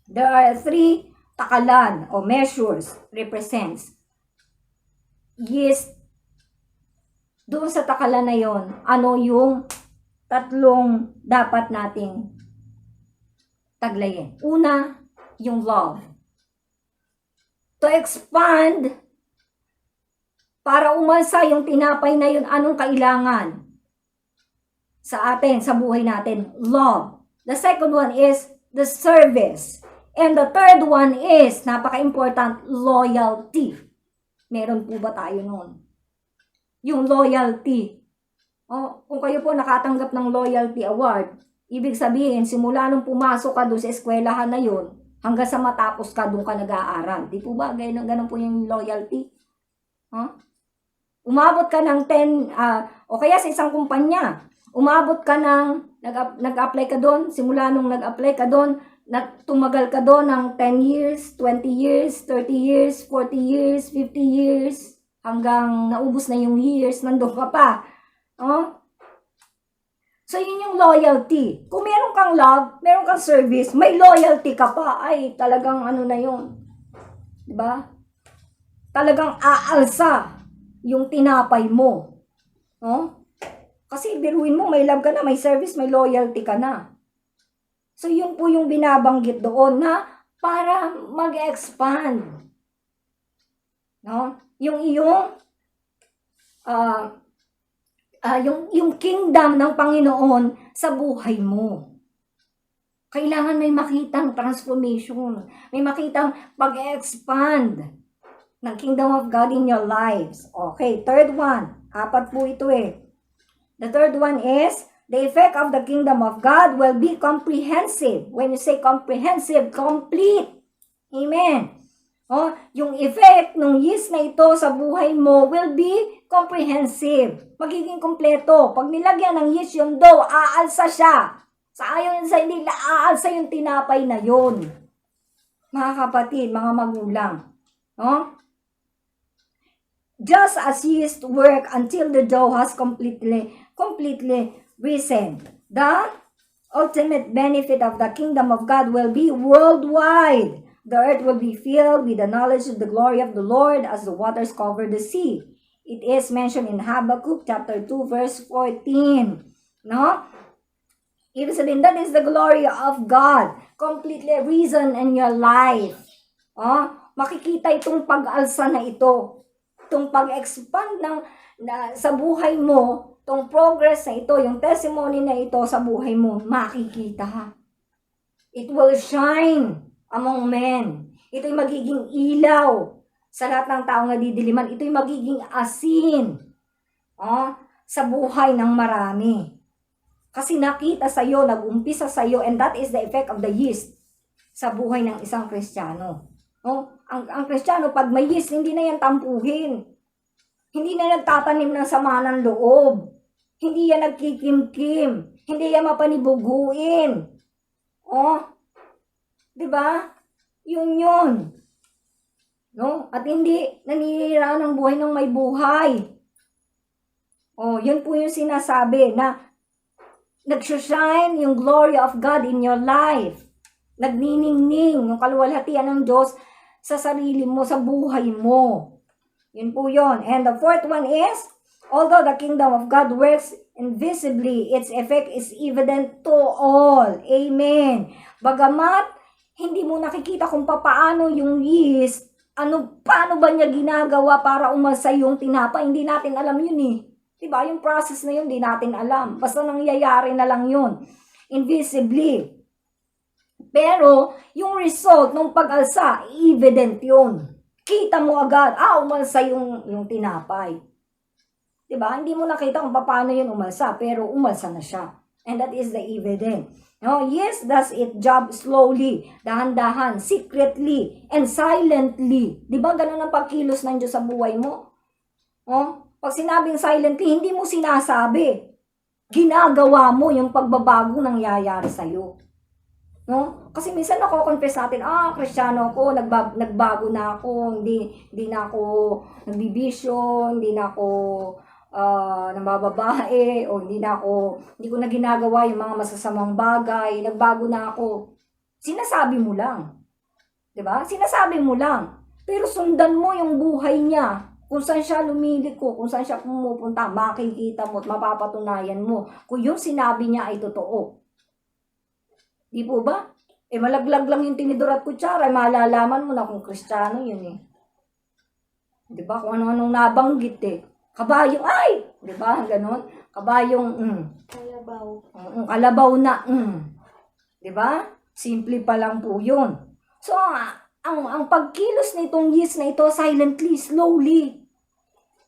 There are 3 takalan o measures represents yeast. Doon sa takalan na yon, ano yung 3 dapat nating taglayin? Una, yung love. To expand, para umalsa yung tinapay na yun, anong kailangan sa atin, sa buhay natin? Love. The second one is the service. And the third one is, napaka-important, loyalty. Meron po ba tayo nun? Yung loyalty. Kung kayo po nakatanggap ng loyalty award, ibig sabihin, simula nung pumasok ka doon sa eskwelahan na yun, hanggang sa matapos ka doon ka nag-aaral. Di po ba? Ganun po yung loyalty. Umabot ka ng 10, o kaya sa isang kumpanya, umabot ka ng, nag-apply ka doon, simula nung nag-apply ka doon, tumagal ka doon ng 10 years, 20 years, 30 years, 40 years, 50 years, hanggang naubos na yung years, nandun ka pa. So, yun yung loyalty. Kung meron kang love, meron kang service, may loyalty ka pa, ay talagang ano na yun. Diba? Talagang aalsa yung tinapay mo. Kasi biruin mo, may love ka na, may service, may loyalty ka na. So, yun po yung binabanggit doon na para mag-expand. No? Yung kingdom ng Panginoon sa buhay mo. Kailangan may makitang transformation. May makitang pag-expand ng kingdom of God in your lives. Okay, third one. 4 po ito eh. The third one is, the effect of the kingdom of God will be comprehensive. When you say comprehensive, complete. Amen. Yung effect ng yeast na ito sa buhay mo will be comprehensive. Magiging kompleto. Pag nilagyan ng yeast yung dough, aalsa siya. Ayon sa hindi aalsa yung tinapay na yun. Mga kapatid, mga magulang. Just as yeast work until the dough has completely risen. The ultimate benefit of the kingdom of God will be worldwide. The earth will be filled with the knowledge of the glory of the Lord as the waters cover the sea. It is mentioned in Habakkuk chapter 2 verse 14. No? Ibig sabihin, that is the glory of God. Completely risen in your life. Makikita itong pag-alsa na ito. Itong pag-expand sa buhay mo, itong progress na ito, yung testimony na ito sa buhay mo, makikita. It will shine among men. Ito'y magiging ilaw sa lahat ng taong nadidiliman. Ito'y magiging asin sa buhay ng marami. Kasi nakita sa iyo, nag-umpisa sa iyo, and that is the effect of the yeast sa buhay ng isang Kristiyano. Ang Kristiyano, pag may yeast, hindi na yan tampuhin. Hindi na nagtatanim ng sama ng loob. Hindi yan nagkikimkim. Hindi yan mapanibuguin. Diba? Yun. No? At hindi naninira ng buhay ng may buhay. Yun po yung sinasabi na nag-shine yung glory of God in your life. Nagniningning yung kaluwalhatian ng Diyos sa sarili mo, sa buhay mo. Yun po yun. And the fourth one is, although the kingdom of God works invisibly, its effect is evident to all. Amen. Bagamat, hindi mo nakikita kung paano yung yeast, paano ba niya ginagawa para umalsa yung tinapay, hindi natin alam yun eh. Diba? Yung process na yun, hindi natin alam. Basta nangyayari na lang yun. Invisibly. Pero, yung result ng pag-alsa, evident yun. Kita mo agad, umalsa yung tinapay. Diba? Hindi mo nakita kung paano yun umalsa, pero umalsa na siya. And that is the evidence. Yes, does it job slowly, dahan-dahan, secretly, and silently. Diba ganun ang pagkilos ng Diyos sa buhay mo? Pag sinabing silently, hindi mo sinasabi. Ginagawa mo yung pagbabago nangyayari sa'yo. Kasi minsan nako-confess natin, Kristiyano ako, nagbago na ako, hindi na ako nagbibisyo, hindi na ako nambababae, o hindi ko na ginagawa yung mga masasamang bagay, nagbago na ako. Sinasabi mo lang. Diba? Sinasabi mo lang. Pero sundan mo yung buhay niya. Kung saan siya lumiliko, kung saan siya pumupunta, makikita mo at mapapatunayan mo kung yung sinabi niya ay totoo. Di po ba? Malaglag lang yung tinidor at kutsara, malalaman mo na kung Kristiyano yun eh. Di ba? Kung ano-anong nabanggit eh. Kabayong, di ba? Ganon. Kabayong, Kalabaw. Kalabaw na, di ba? Simple pa lang po yun. So, ang pagkilos nitong yeast na ito, silently, slowly.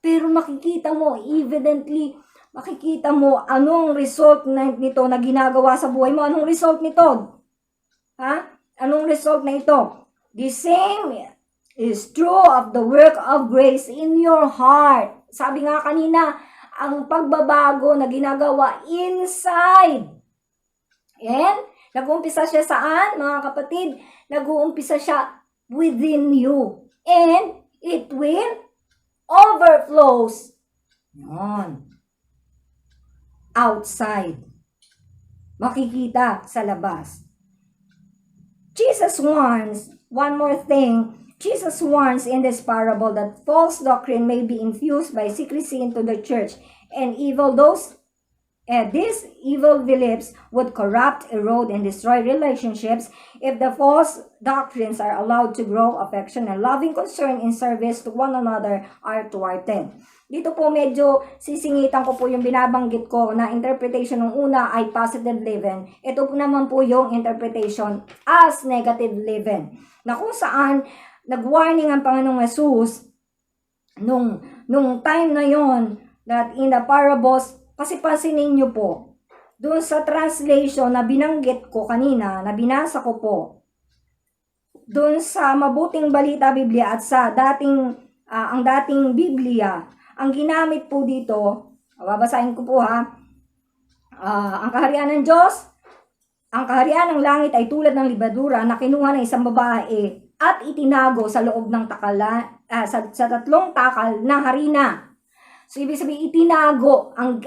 Pero makikita mo, evidently, makikita mo anong result nito na ginagawa sa buhay mo. Anong result nito? Anong result na ito? The same is true of the work of grace in your heart. Sabi nga kanina, ang pagbabago na ginagawa inside. And, nag-uumpisa siya saan, mga kapatid? Nag-uumpisa siya within you. And, it will overflows outside. Makikita sa labas. Jesus warns, one more thing, Jesus warns in this parable that false doctrine may be infused by secrecy into the church, and evil those These evil beliefs would corrupt, erode, and destroy relationships if the false doctrines are allowed to grow. Affection and loving concern in service to one another are thwarted. Dito po medyo sisingitan ko po yung binabanggit ko na interpretation ng una ay positive living. Ito po naman po yung interpretation as negative living. Na kung saan nag-warning ang Panginoong Jesus nung time na yon that in the parables. Kasi pansinin nyo po, doon sa translation na binanggit ko kanina, na binasa ko po, doon sa Mabuting Balita Biblia at sa ang dating Biblia, ang ginamit po dito, babasahin ko po ha, ang kaharian ng Diyos, ang kaharian ng langit ay tulad ng libadura na kinuha ng isang babae at itinago sa loob ng sa tatlong takal na harina. So, ibig sabihin, itinago. Ang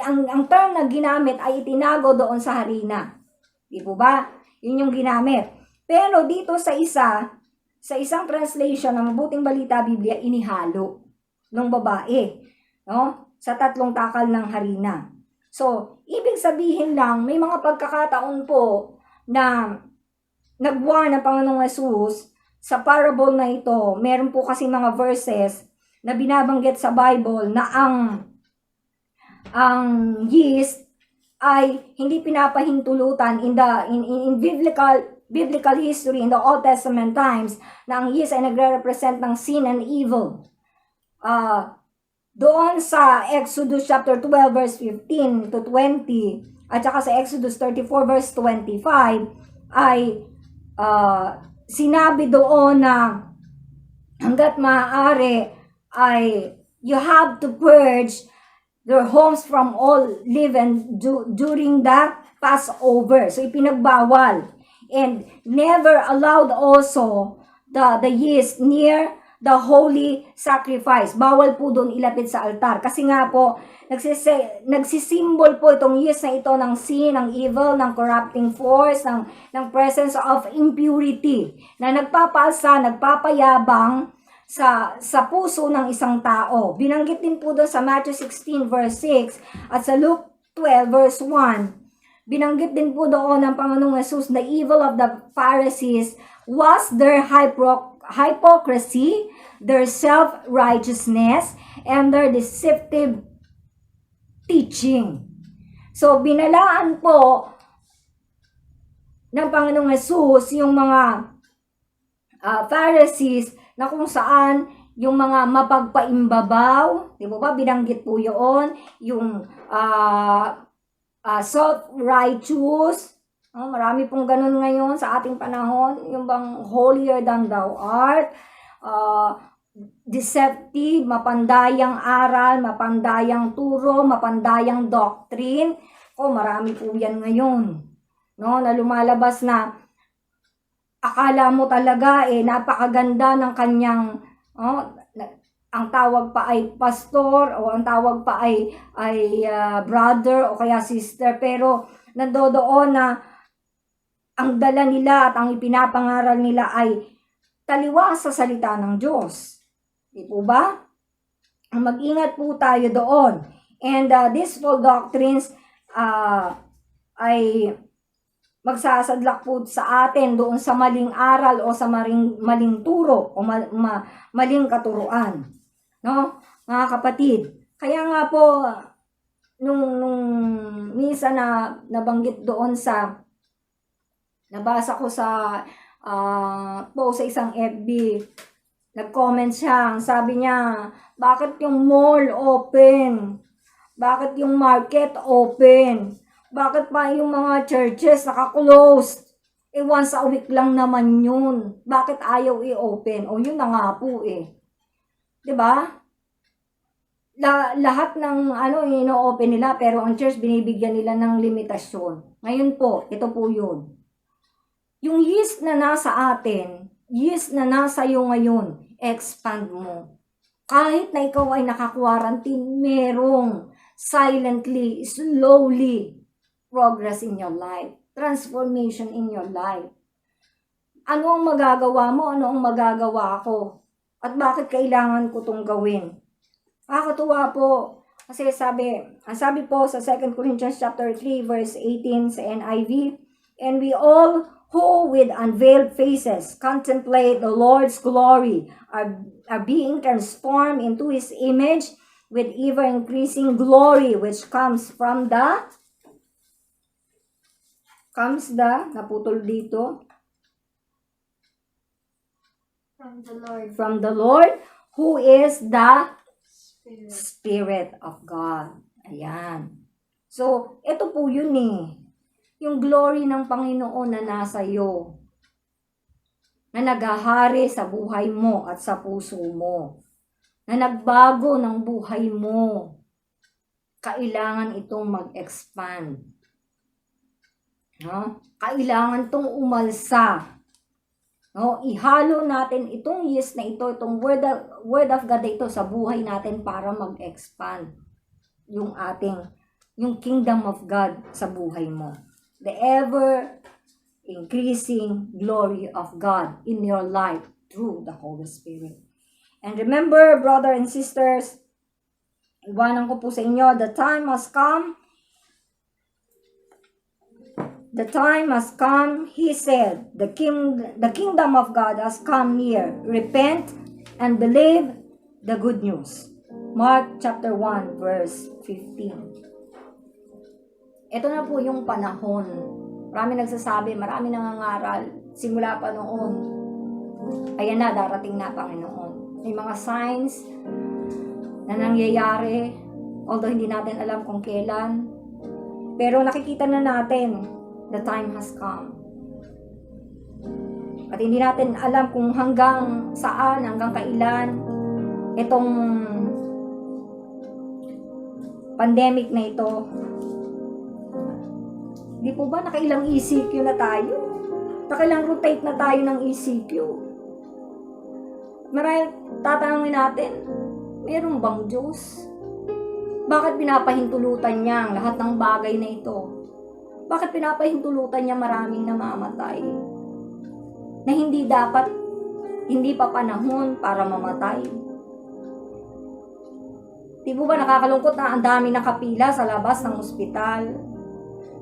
term na ginamit ay itinago doon sa harina. Di po ba? Yun yung ginamit. Pero dito sa isang translation ng Mabuting Balita Biblia, inihalo ng babae. No? Sa tatlong takal ng harina. So, ibig sabihin lang, may mga pagkakataon po na nagwa ng Panginoong Jesus sa parable na ito. Meron po kasi mga verses na binabanggit sa Bible na ang yeast ay hindi pinapahintulutan in biblical history in the Old Testament times na ang yeast ay nagre-represent ng sin and evil. Doon sa Exodus chapter 12 verse 15 to 20 at saka sa Exodus 34 verse 25 ay sinabi doon na hanggat maaari ay you have to purge their homes from all leaven during the Passover. So, ipinagbawal. And never allowed also the yeast near the holy sacrifice. Bawal po doon ilapit sa altar. Kasi nga po, nagsisimbol po itong yeast na ito ng sin, ng evil, ng corrupting force, ng presence of impurity na nagpapaalsa, nagpapayabang sa puso ng isang tao. Binanggit din po doon sa Matthew 16 verse 6 at sa Luke 12 verse 1. Binanggit din po doon ng Panginoong Jesus, the evil of the Pharisees was their hypocrisy, their self-righteousness, and their deceptive teaching. So, binalaan po ng Panginoong Jesus yung mga Pharisees na kung saan yung mga mapagpaimbabaw, di ba binanggit po yun, yung self-righteous, marami pong ganun ngayon sa ating panahon, yung bang holier than thou art, deceptive, mapandayang aral, mapandayang turo, mapandayang doctrine, marami po yan ngayon, no, na lumalabas na akala mo talaga napakaganda ng kanyang ang tawag pa ay pastor o ang tawag pa ay brother o kaya sister, pero nandoon na ang dala nila at ang ipinapangaral nila ay taliwas sa salita ng Diyos. Di po ba? Mag-ingat po tayo doon. And these false doctrines ay magsasadlak po sa atin doon sa maling aral o sa maling turo o maling katuruan. No? Mga kapatid, kaya nga po nung minsan na nabanggit doon sa nabasa ko sa post sa isang FB, nag-comment siya, sabi niya, bakit yung mall open? Bakit yung market open? Bakit pa yung mga churches naka-closed? Once a week lang naman yun. Bakit ayaw i-open? Yun na nga po Diba? Lahat ng ino-open nila, pero ang church binibigyan nila ng limitasyon. Ngayon po, ito po yun. Yung yeast na nasa atin, yeast na nasa iyo ngayon, expand mo. Kahit na ikaw ay naka-quarantine, merong silently, slowly, progress in your life, transformation in your life. Ano ang magagawa mo? Ano ang magagawa ko? At bakit kailangan ko itong gawin? Nakakatuwa po, Kasi ang sabi po sa 2 Corinthians chapter 3 verse 18 sa NIV, and we all who with unveiled faces contemplate the Lord's glory are being transformed into His image with ever increasing glory which naputol dito, from the Lord who is the Spirit of God. Ayan. So, ito po yun eh. Yung glory ng Panginoon na nasa iyo. Na naghahari sa buhay mo at sa puso mo. Na nagbago ng buhay mo. Kailangan itong mag-expand. No? Kailangan itong umalsa. No, ihalo natin itong yeast na ito, itong word of God ito sa buhay natin para mag-expand yung kingdom of God sa buhay mo. The ever increasing glory of God in your life through the Holy Spirit. And remember, brother and sisters, iwanan ko po sa inyo, the time has come. The time has come, He said, the kingdom of God has come near. Repent and believe the good news. Mark chapter 1 verse 15. Ito na po yung panahon. Marami nagsasabi, marami nangangaral. Simula pa noon. Ayan na, darating na Panginoon. May mga signs na nangyayari. Although hindi natin alam kung kailan. Pero nakikita na natin, the time has come. At hindi natin alam kung hanggang saan, hanggang kailan itong pandemic na ito. Di po ba nakailang ECQ na tayo? Nakailang rotate na tayo ng ECQ? Marahil tatanungin natin, meron bang Diyos? Bakit pinapahintulutan niya ang lahat ng bagay na ito? Bakit pinapahintulutan niya maraming namamatay? Na hindi pa panahon para mamatay. Di ba nakakalungkot na ang dami nakapila sa labas ng ospital?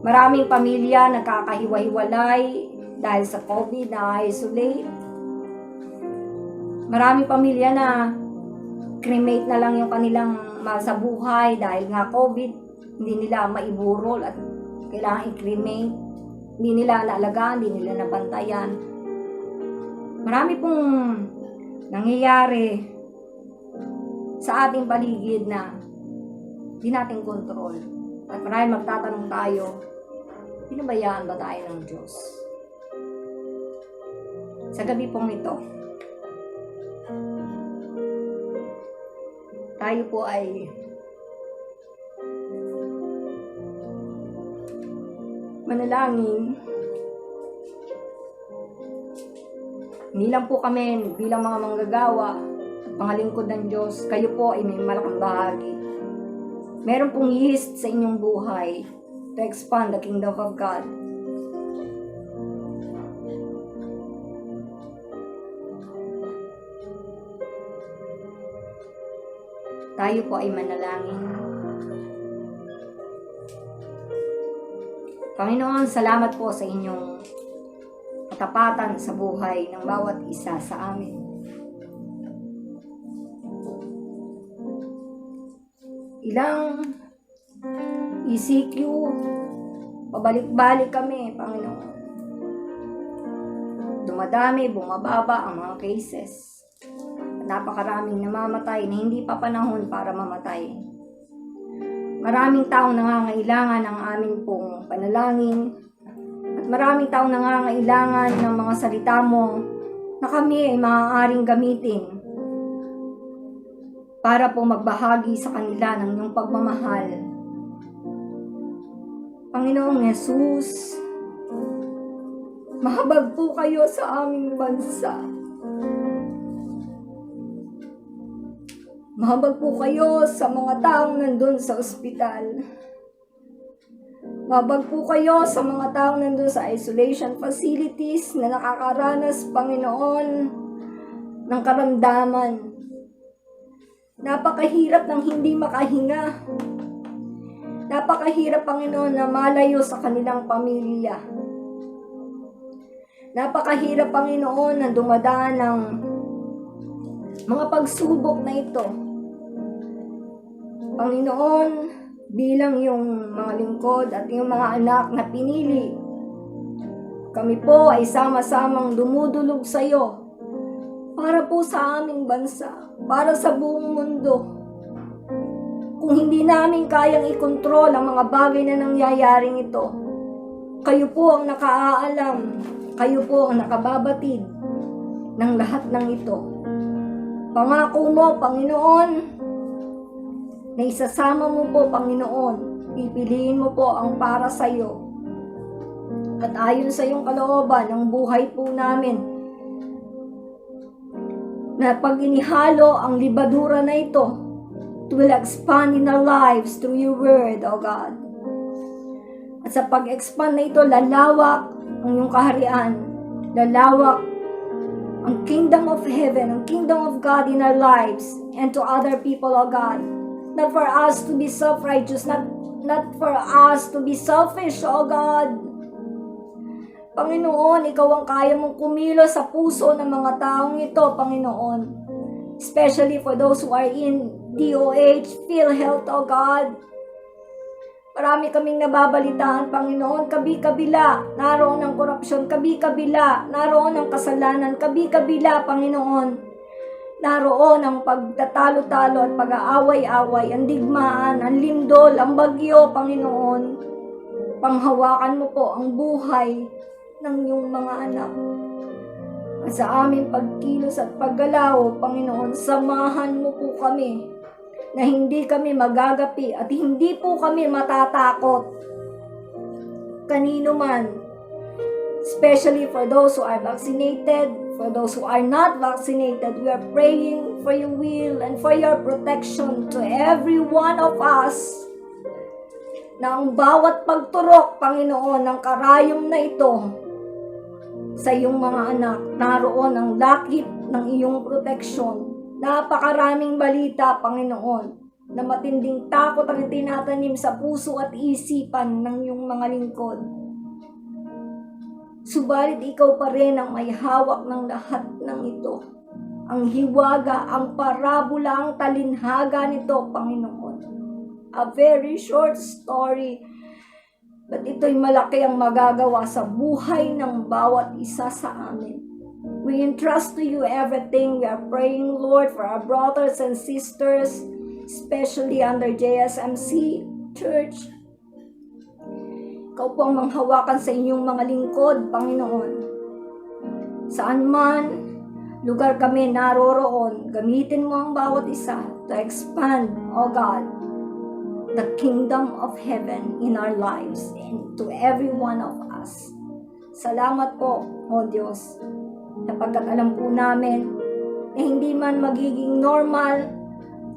Maraming pamilya nagkakahiwa-hiwalay dahil sa COVID na isolate. Maraming pamilya na cremate na lang yung kanilang sa buhay dahil nga COVID, hindi nila maiburol at kailangan i-cremate. Hindi nila naalagaan, hindi nila nabantayan. Marami pong nangyayari sa ating paligid na hindi natin kontrol. At marami magtatanong tayo, pinabayaan ba tayo ng Diyos? Sa gabi pong ito, tayo po ay manalangin. Hindi lang po kami bilang mga manggagawa at pangalingkod ng Diyos, kayo po ay may malaking bahagi. Meron pong yeast sa inyong buhay to expand the kingdom of God. Tayo po ay manalangin. Panginoon, salamat po sa inyong katapatan sa buhay ng bawat isa sa amin. Ilang ECQ, pabalik-balik kami, Panginoon. Dumadami, bumababa ang mga cases. Napakaraming namamatay na hindi pa panahon para mamatay. Maraming taong nangangailangan ng amin pong panalangin at maraming taong nangangailangan ng mga salita mo na kami ay maaaring gamitin para po magbahagi sa kanila ng iyong pagmamahal. Panginoong Yesus, mahabag po kayo sa aming bansa. Mahabag po kayo sa mga taong nandun sa ospital. Mahabag po kayo sa mga taong nandun sa isolation facilities na nakakaranas, Panginoon, ng karamdaman. Napakahirap ng hindi makahinga. Napakahirap, Panginoon, na malayo sa kanilang pamilya. Napakahirap, Panginoon, na dumadaan ng mga pagsubok na ito. Panginoon, bilang yung mga lingkod at yung mga anak na pinili, kami po ay sama-samang dumudulog sa iyo para po sa aming bansa, para sa buong mundo. Kung hindi namin kayang ikontrol ang mga bagay na nangyayaring ito, kayo po ang nakaalam, kayo po ang nakababatid ng lahat ng ito. Pangako mo, Panginoon, na isasama mo po, Panginoon, pipiliin mo po ang para sa iyo. At ayon sa iyong kalooban, ang buhay po namin, na pag inihalo ang libadura na ito, it will expand in our lives through your word, O God. At sa pag-expand na ito, lalawak ang iyong kaharian, lalawak ang kingdom of heaven, ang kingdom of God in our lives and to other people, O God. Not for us to be self-righteous, not for us to be selfish, O God. Panginoon, ikaw ang kaya mong kumilos sa puso ng mga taong ito, Panginoon. Especially for those who are in DOH, PhilHealth, O God. Marami kaming nababalitaan, Panginoon, kabi-kabila, naroon ang korupsyon, kabi-kabila, naroon ang kasalanan, kabi-kabila, Panginoon. Naroon ang pagtatalo-talo at pag-aaway-away, ang digmaan, ang lindol, ang bagyo, Panginoon. Panghawakan mo po ang buhay ng iyong mga anak. At sa aming pagkilos at paggalaw, Panginoon, samahan mo po kami na hindi kami magagapi at hindi po kami matatakot kanino man, especially for those who are vaccinated, for those who are not vaccinated. We are praying for your will and for your protection to every one of us, na ang bawat pagturok, Panginoon, ng karayom na ito sa iyong mga anak, naroon ang lakip ng iyong proteksyon. Napakaraming balita, Panginoon, na matinding takot ang itinatanim sa puso at isipan ng iyong mga lingkod. Subalit ikaw pa rin ang may hawak ng lahat ng ito. Ang hiwaga, ang parabola, ang talinhaga nito, Panginoon. A very short story, but ito'y malaki ang magagawa sa buhay ng bawat isa sa amin. We entrust to you everything. We are praying, Lord, for our brothers and sisters, especially under JSMC Church. Ikaw po ang manghawakan sa inyong mga lingkod, Panginoon. Saan man lugar kami naroroon, gamitin mo ang bawat isa to expand, O God, the kingdom of heaven in our lives and to every one of us. Salamat po, O Diyos, sapagkat alam po namin na hindi man magiging normal,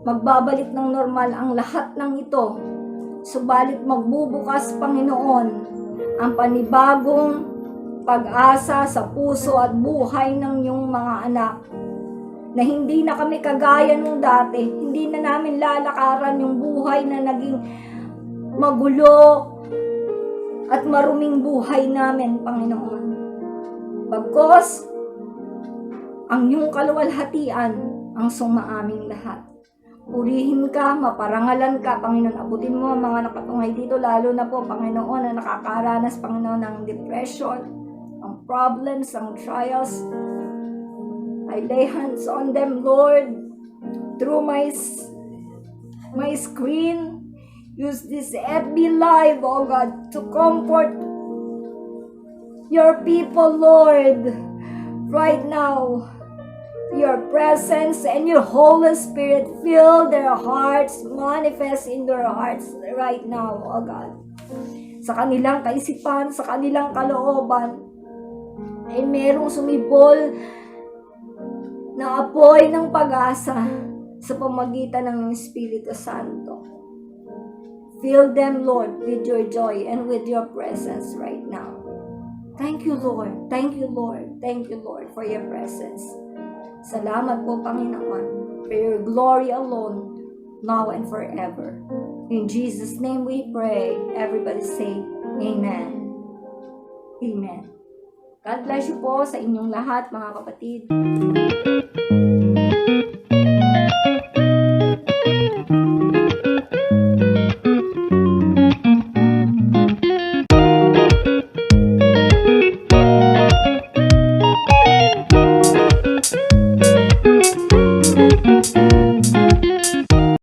magbabalik ng normal ang lahat ng ito. Subalit magbubukas, Panginoon, ang panibagong pag-asa sa puso at buhay ng iyong mga anak. Na hindi na kami kagaya nung dati, hindi na namin lalakaran yung buhay na naging magulo at maruming buhay namin, Panginoon. Bagkos, ang iyong kaluwalhatian ang sumaaming lahat. Purihin ka, maparangalan ka, Panginoon. Abutin mo ang mga nakatungay dito, lalo na po, Panginoon, na nakakaranas, Panginoon, ng depression, ang problems, ang trials. I lay hands on them, Lord, through my screen. Use this FB Live, oh God, to comfort your people, Lord, right now. Your presence and your Holy Spirit fill their hearts, manifest in their hearts right now, oh God. Sa kanilang kaisipan, sa kanilang kalooban, ay merong sumibol na apoy ng pag-asa sa pamagitan ng Espiritu Santo. Fill them, Lord, with your joy and with your presence right now. Thank you, Lord. Thank you, Lord. Thank you, Lord, for your presence. Salamat po, Panginoon. for your glory alone, now and forever. In Jesus' name we pray. Everybody say, Amen. Amen. God bless you po sa inyong lahat, mga kapatid.